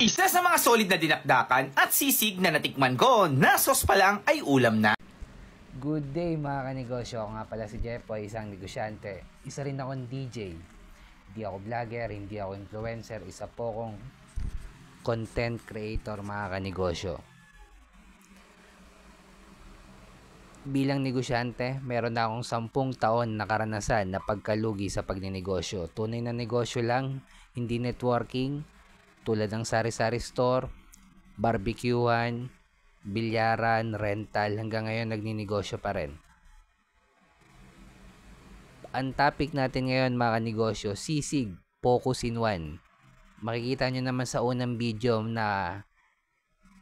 Isa sa mga solid na dinakdakan at sisig na natikman ko na sauce pa lang ay ulam na. Good day mga kanegosyo, ako nga pala si Jeffoy, isang negosyante. Isa rin akong DJ. Hindi ako vlogger, hindi ako influencer, isa po akong content creator mga kanegosyo. Bilang negosyante, meron na akong 10 taon na karanasan na pagkalugi sa pagninegosyo. Tunay na negosyo lang, hindi networking, tulad ng sari-sari store, barbecuehan, bilyaran, rental, hanggang ngayon nagninegosyo pa rin. Ang topic natin ngayon mga kanegosyo, sisig, focus in one. Makikita nyo naman sa unang video na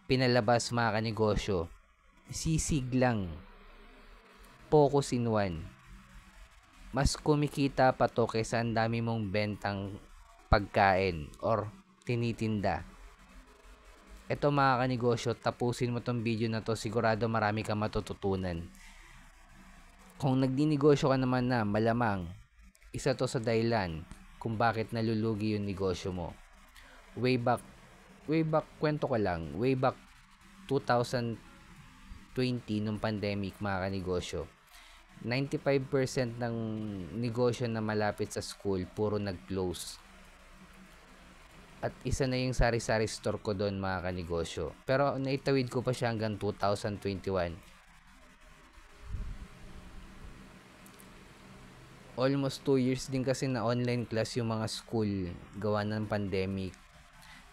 pinalabas mga kanegosyo, sisig lang, focus in one. Mas kumikita pa to kaysa ang dami mong bentang pagkain or tinitinda. Ito mga kanegosyo, tapusin mo tong video na to, sigurado marami kang matututunan. Kung nagdinegosyo ka naman na, malamang isa to sa dahilan kung bakit nalulugi yung negosyo mo. Way back, kwento ko lang, way back 2020 nung pandemic mga kanegosyo, 95% ng negosyo na malapit sa school, puro nag-close. At isa na yung sari-sari store ko doon mga kanegosyo. Pero naitawid ko pa siya hanggang 2021. Almost 2 years din kasi na online class yung mga school gawa ng pandemic.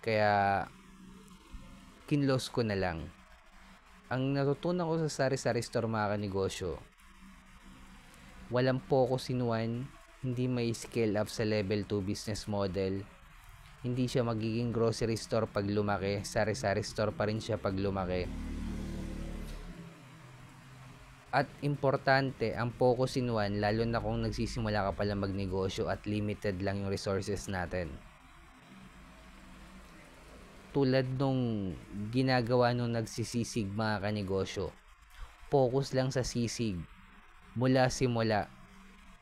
Kaya kinlose ko na lang. Ang natutunan ko sa sari-sari store mga kanegosyo, walang focus in one, hindi may scale up sa level 2 business model. Hindi siya magiging grocery store pag lumaki, sari-sari store pa rin siya pag lumaki. At importante, ang focus in one, lalo na kung nagsisimula ka pala magnegosyo at limited lang yung resources natin. Tulad nung ginagawa nung nagsisisig mga kanegosyo, focus lang sa sisig mula simula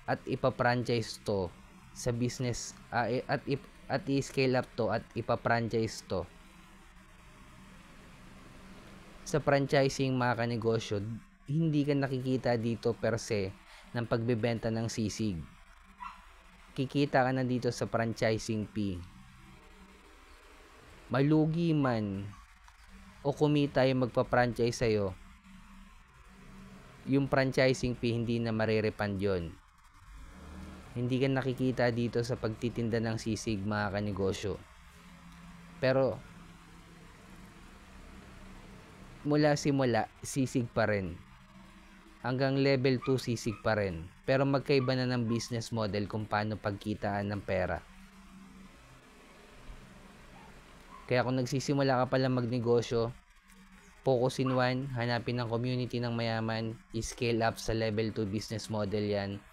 at ipa-franchise to sa business at i-scale up to at ipa-franchise to. Sa franchising mga kanegosyo, hindi ka nakikita dito per se ng pagbebenta ng sisig. Kikita ka na dito sa franchising fee. Malugi man o kumita yung magpa-franchise sa'yo, yung franchising fee hindi na marirefund yun. Hindi ka nakikita dito sa pagtitinda ng sisig mga kanegosyo. Pero mula simula, sisig pa rin. Hanggang level 2 sisig pa rin. Pero magkaiba na ng business model kung paano pagkitaan ng pera. Kaya kung nagsisimula ka pala magnegosyo, focus in one, hanapin ang community ng mayaman, i-scale up sa level 2 business model yan.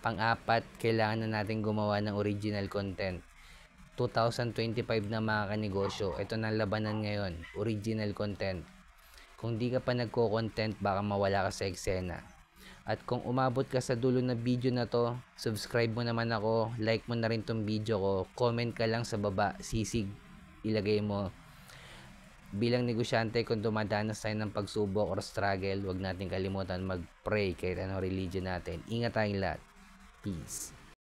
Pang-apat, kailangan na natin gumawa ng original content. 2025 na mga kanegosyo, ito na labanan ngayon, original content. Kung di ka pa nagko-content, baka mawala ka sa eksena. At kung umabot ka sa dulo na video na to, subscribe mo naman ako, like mo na rin tong video ko, comment ka lang sa baba, sisig, ilagay mo. Bilang negosyante, kung dumadanas tayo ng pagsubok or struggle, huwag natin kalimutan mag-pray kahit anong religion natin. Ingat tayong lahat. Peace.